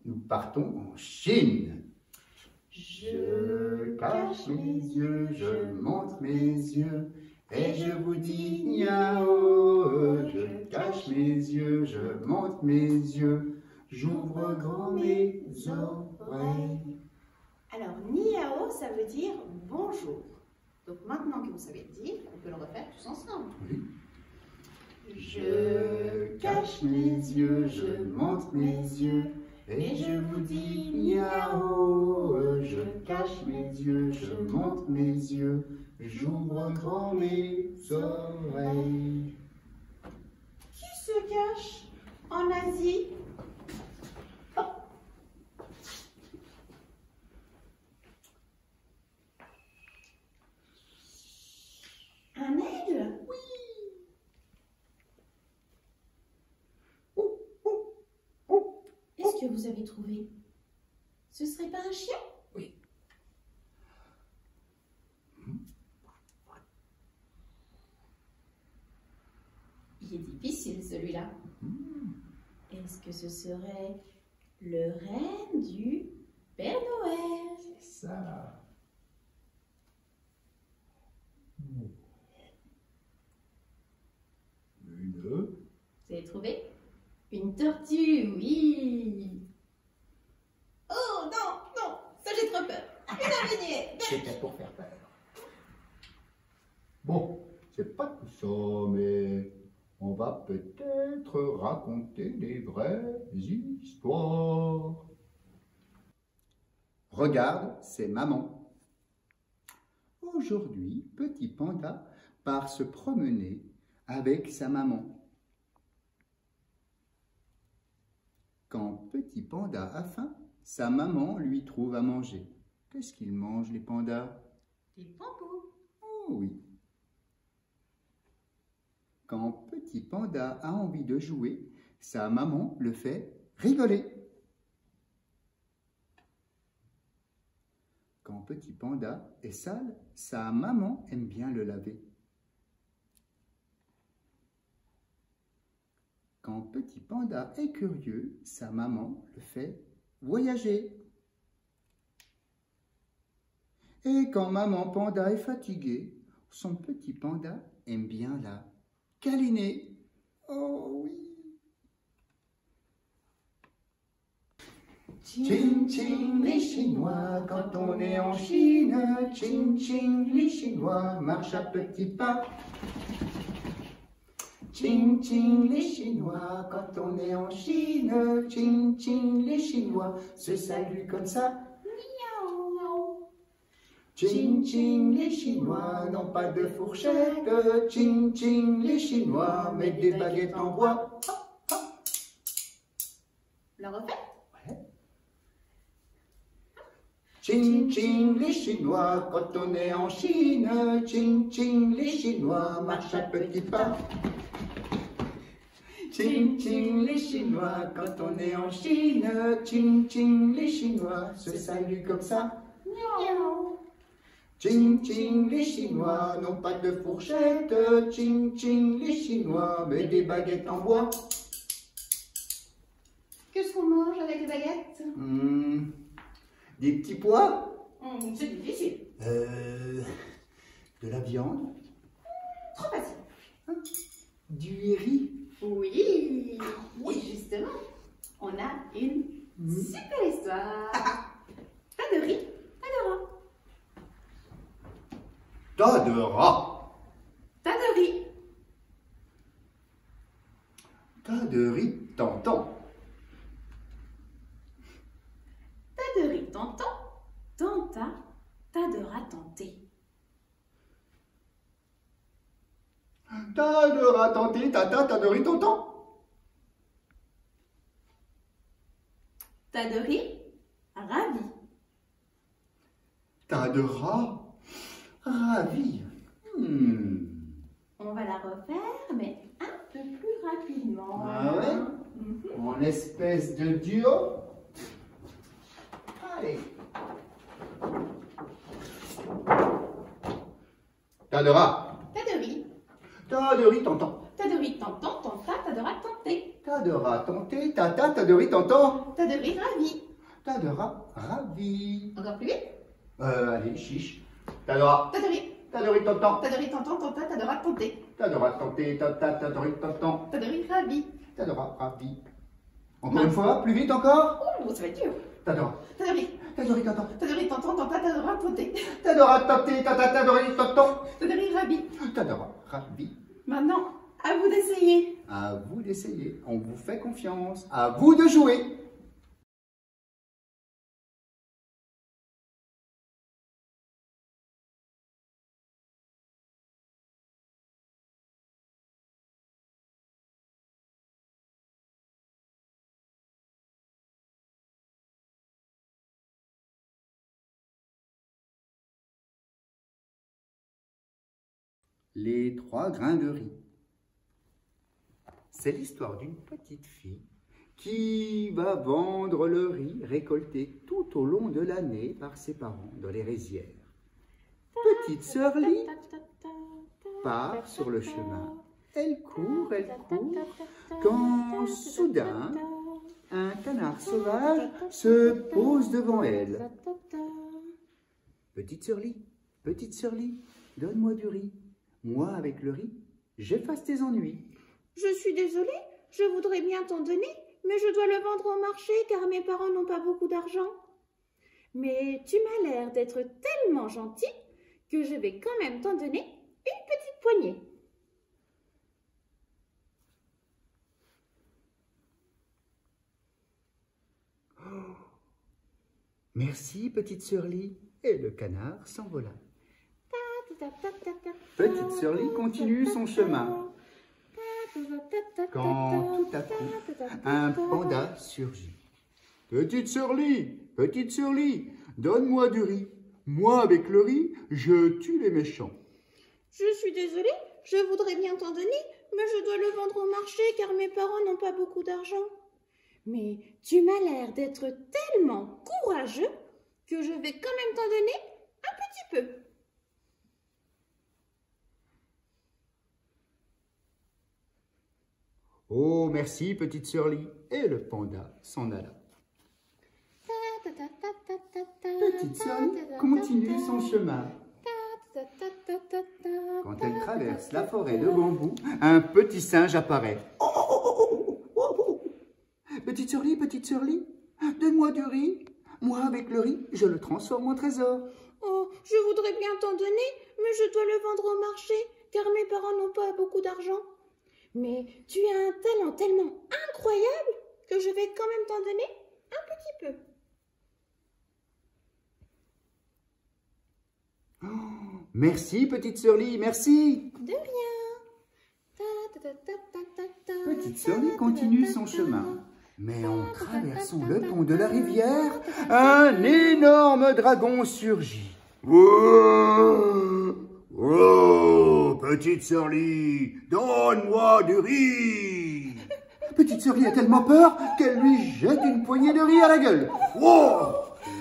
nous partons en Chine. Je cache mes yeux, je montre mes yeux, et je vous dis niao. Je cache mes yeux, je montre mes yeux, j'ouvre grand mes oreilles. Alors, niao, ça veut dire bonjour. Donc maintenant que vous savez le dire, on peut le refaire tous ensemble. Oui. Je cache mes yeux, je montre mes yeux, et je vous dis miaou. Je cache mes yeux, je montre mes yeux, j'ouvre grand mes oreilles. Qui se cache en Asie? Un aigle? Oui. Est-ce que vous avez trouvé? Ce serait pas un chien? Oui. Il est difficile celui-là. Est-ce que ce serait le renne du Père Noël? C'est ça. Vous avez trouvé? Une tortue, oui. Oh non, non, ça j'ai trop peur. Une araignée. C'était pour faire peur. Bon, c'est pas tout ça, mais on va peut-être raconter des vraies histoires. Regarde, c'est maman. Aujourd'hui, Petit Panda part se promener avec sa maman. Quand Petit Panda a faim, sa maman lui trouve à manger. Qu'est-ce qu'ils mangent, les pandas? Des bambous. Oh oui. Quand Petit Panda a envie de jouer, sa maman le fait rigoler. Quand Petit Panda est sale, sa maman aime bien le laver. Quand Petit Panda est curieux, sa maman le fait voyager. Et quand Maman Panda est fatiguée, son Petit Panda aime bien la câliner. Oh oui. Tching tching les Chinois, quand on est en Chine, tching tching les Chinois marchent à petits pas. Tching tching les Chinois, quand on est en Chine, tching tching les Chinois se saluent comme ça. Miaou. Tching tching les Chinois n'ont pas de fourchette, tching tching les Chinois mettent des baguettes en bois. Le refait? Tching tching les Chinois, quand on est en Chine, tching tching les Chinois marchent à petits pas. Tching tching les Chinois, quand on est en Chine, tching tching les Chinois se saluent comme ça. Miaou. Tching tching les Chinois n'ont pas de fourchette, tching tching les Chinois mettent des baguettes en bois. Qu'est-ce qu'on mange avec les baguettes? Des petits pois. C'est difficile. De la viande. Trop facile. Du riz. Oui. Oui, justement, on a une super histoire. Pas de riz, pas de rat. Tas de rats. Pas de riz. Tas de riz tentant. Tas de riz tentant, tenta, tas de rats tentés. Tas de rats tentés, tata, tas de riz tentant. Tas de riz ravi. Tas de rats ravis. On va la refaire, mais un peu plus rapidement. Ah ouais? En espèce de duo. Allez. Tas de rats. Tas de riz. Tas de riz tentant. Tas de riz tentant, tenta, tas de rats tentés. Tas Tadera tonté, tata, tadori tonton. Tadori ravi. Tadera ravi. Encore plus vite. Allez, chiche. Tadera. Tadori. Tadori tonton. Tadori tonton, tonta, tadora tonté. Tadera tonté, tata, tadori tonton. Tadori ravi. Tadera ravi. Encore une fois, plus vite encore. Oh, ça va être dur. Tadera. Tadori. Tadori tonton. Tadori tonton, tonta, tadora tonté. Tadera tonté, tata, tadori tonton. Tadori ravi. Tadera ravi. Maintenant, à vous d'essayer. À vous d'essayer. On vous fait confiance. À vous de jouer. Les 3 grains de riz. C'est l'histoire d'une petite fille qui va vendre le riz récolté tout au long de l'année par ses parents dans les rizières. Petite sœur Lie part sur le chemin. Elle court, quand soudain, un canard sauvage se pose devant elle. Petite sœur Lie, donne-moi du riz. Moi, avec le riz, j'efface tes ennuis. Je suis désolée, je voudrais bien t'en donner, mais je dois le vendre au marché car mes parents n'ont pas beaucoup d'argent. Mais tu m'as l'air d'être tellement gentil que je vais quand même t'en donner une petite poignée. Merci, petite sœur Lie. Et le canard s'envola. Petite sœur Lie continue son chemin. Quand tout à coup, un panda surgit. Petite sœur Lie, donne-moi du riz. Moi, avec le riz, je tue les méchants. Je suis désolée, je voudrais bien t'en donner, mais je dois le vendre au marché car mes parents n'ont pas beaucoup d'argent. Mais tu m'as l'air d'être tellement courageux que je vais quand même t'en donner un petit peu. Oh, merci, petite sœur Lie. Et le panda s'en alla. Petite sœur Lie continue son chemin. Quand elle traverse la forêt de bambou, un petit singe apparaît. Petite sœur Lie, donne-moi du riz. Moi, avec le riz, je le transforme en trésor. Oh, je voudrais bien t'en donner, mais je dois le vendre au marché, car mes parents n'ont pas beaucoup d'argent. Mais tu as un talent tellement incroyable que je vais quand même t'en donner un petit peu. Oh, merci, petite sœur Lie, merci. De rien. Petite sœur Lie continue son chemin. Mais en traversant le pont de la rivière, un énorme dragon surgit. Oh, petite sœur Lie, donne-moi du riz. Petite sœur Lie a tellement peur qu'elle lui jette une poignée de riz à la gueule. Oh,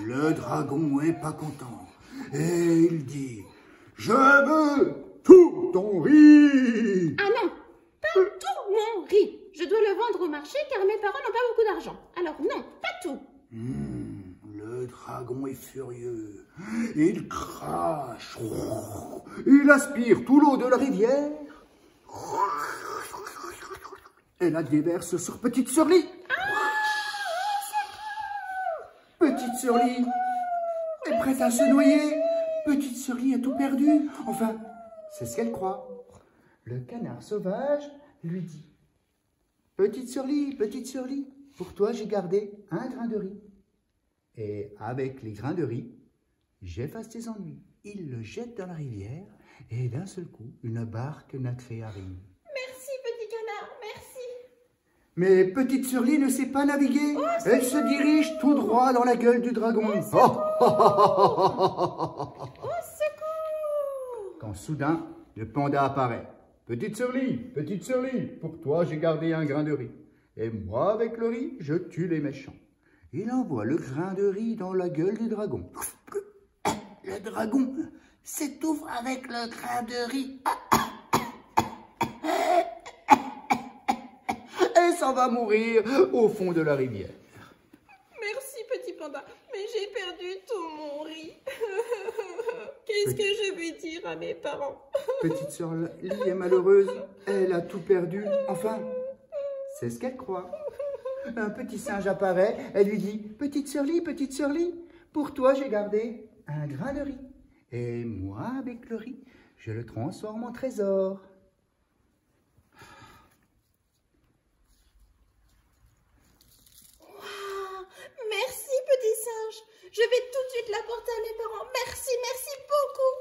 le dragon est pas content et il dit: je veux tout ton riz. Ah non, pas tout mon riz. Je dois le vendre au marché car mes parents n'ont pas beaucoup d'argent. Alors non, pas tout. Le dragon est furieux. Il crache. Il aspire tout l'eau de la rivière. Et la déverse sur petite sœur Lie. Petite sœur Lie est prête à se noyer. Petite sœur Lie a tout perdu. Enfin, c'est ce qu'elle croit. Le canard sauvage lui dit: petite sœur Lie, pour toi j'ai gardé un grain de riz. Et avec les grains de riz, j'efface tes ennuis. Il le jette dans la rivière et d'un seul coup, une barque nacrée arrive. Merci, petit canard, merci. Mais petite sœur Lie ne sait pas naviguer. Elle se dirige tout droit dans la gueule du dragon. Au secours! Quand soudain, le panda apparaît. Petite sœur Lie, pour toi j'ai gardé un grain de riz. Et moi, avec le riz, je tue les méchants. Il envoie le grain de riz dans la gueule du dragon. Le dragon s'étouffe avec le grain de riz. Et s'en va mourir au fond de la rivière. Merci, petit panda, mais j'ai perdu tout mon riz. Qu'est-ce que je vais dire à mes parents? Petite sœur Lie est malheureuse, elle a tout perdu. Enfin, c'est ce qu'elle croit. Un petit singe apparaît, elle lui dit, petite sœur Lie, pour toi j'ai gardé un grain de riz. Et moi, avec le riz, je le transforme en trésor. Waouh, merci, petit singe. Je vais tout de suite l'apporter à mes parents. Merci, merci beaucoup.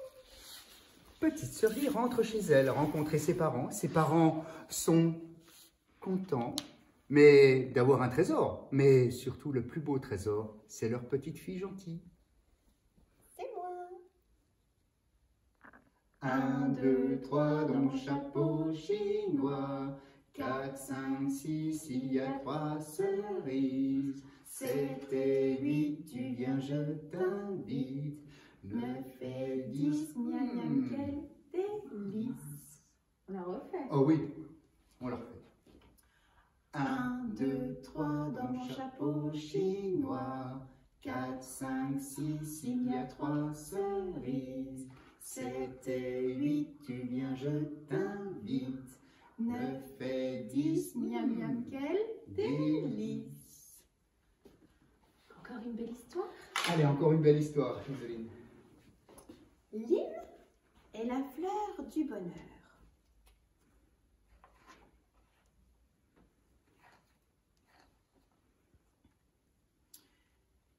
Petite sœur Lie rentre chez elle, rencontrer ses parents. Ses parents sont contents, mais d'avoir un trésor. Mais surtout, le plus beau trésor, c'est leur petite fille gentille. C'est moi. 1, 2, 3 dans mon chapeau chinois. 4, 5, 6, il y a 3 cerises. 7 et 8, tu viens, je t'invite. 9 et 10, miam miam, quel délice. On la refait. Oh oui, on la refait. 1, 2, 3 dans mon chapeau chinois. 4, 5, 6, il y a 3 cerises. 7 et 8, tu viens, je t'invite. 9 et 10, Miam miam, quel délice. Encore une belle histoire. Allez, encore une belle histoire, Joseline. Lynn est la fleur du bonheur.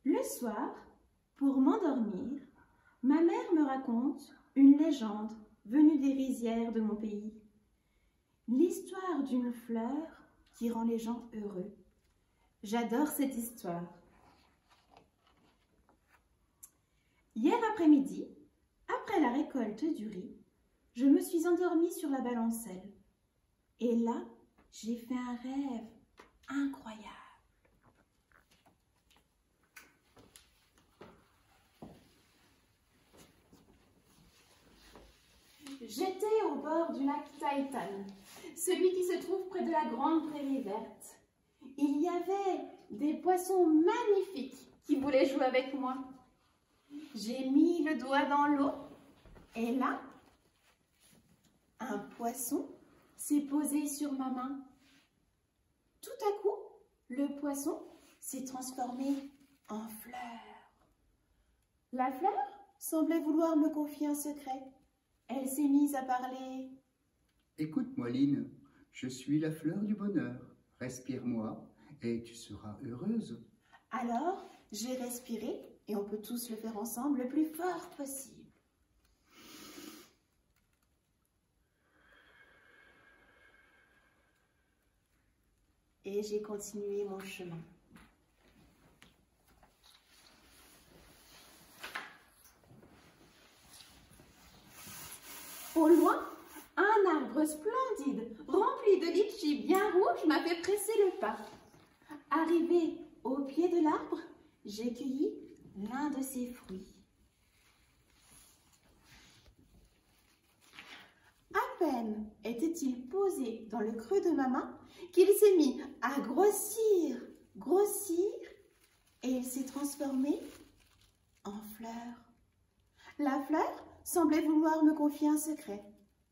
Le soir, pour m'endormir, ma mère me raconte une légende venue des rizières de mon pays. L'histoire d'une fleur qui rend les gens heureux. J'adore cette histoire. Hier après-midi, après la récolte du riz, je me suis endormie sur la balancelle. Et là, j'ai fait un rêve incroyable. J'étais au bord du lac Taïtan, celui qui se trouve près de la grande prairie verte. Il y avait des poissons magnifiques qui voulaient jouer avec moi. J'ai mis le doigt dans l'eau et là, un poisson s'est posé sur ma main. Tout à coup, le poisson s'est transformé en fleur. La fleur semblait vouloir me confier un secret. Elle s'est mise à parler. Écoute-moi, Lynn, je suis la fleur du bonheur. Respire-moi et tu seras heureuse. Alors, j'ai respiré et on peut tous le faire ensemble le plus fort possible. Et j'ai continué mon chemin. Au loin, un arbre splendide, rempli de litchis bien rouges, m'a fait presser le pas. Arrivé au pied de l'arbre, j'ai cueilli l'un de ses fruits. À peine était-il posé dans le creux de ma main qu'il s'est mis à grossir, et il s'est transformé en fleur. La fleur semblait vouloir me confier un secret.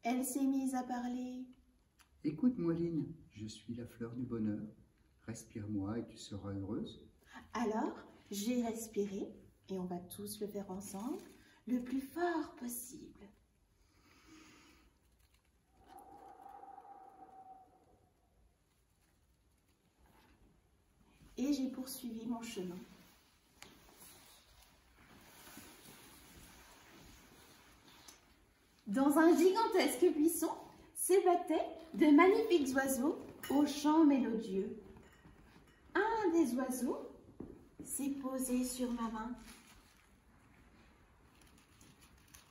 Elle s'est mise à parler. Écoute-moi, Lynn, je suis la fleur du bonheur. Respire-moi et tu seras heureuse. Alors, j'ai respiré, et on va tous le faire ensemble, le plus fort possible. Et j'ai poursuivi mon chemin. Dans un gigantesque buisson s'ébattaient de magnifiques oiseaux aux chants mélodieux. Un des oiseaux s'est posé sur ma main.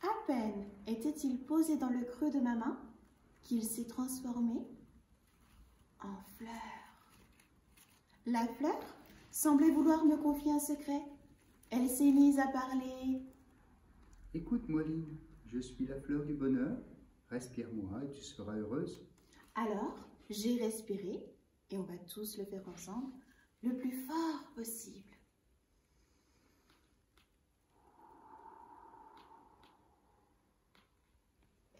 À peine était-il posé dans le creux de ma main qu'il s'est transformé en fleur. La fleur semblait vouloir me confier un secret. Elle s'est mise à parler. Écoute-moi, Lynn, je suis la fleur du bonheur. Respire-moi et tu seras heureuse. Alors, j'ai respiré Et on va tous le faire ensemble, le plus fort possible.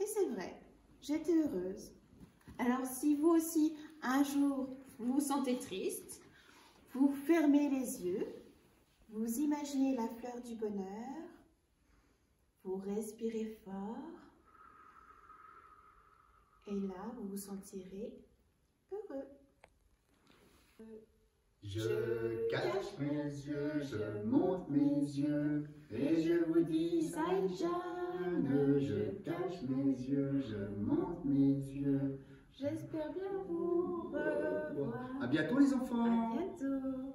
Et c'est vrai, j'étais heureuse. Alors si vous aussi, un jour, vous vous sentez triste, vous fermez les yeux, vous imaginez la fleur du bonheur, vous respirez fort, et là, vous vous sentirez heureux. Je cache mes yeux, je monte mes yeux, et je vous dis, seid jeune. Je cache mes yeux, je monte mes yeux. J'espère bien vous revoir. À bientôt les enfants. À bientôt.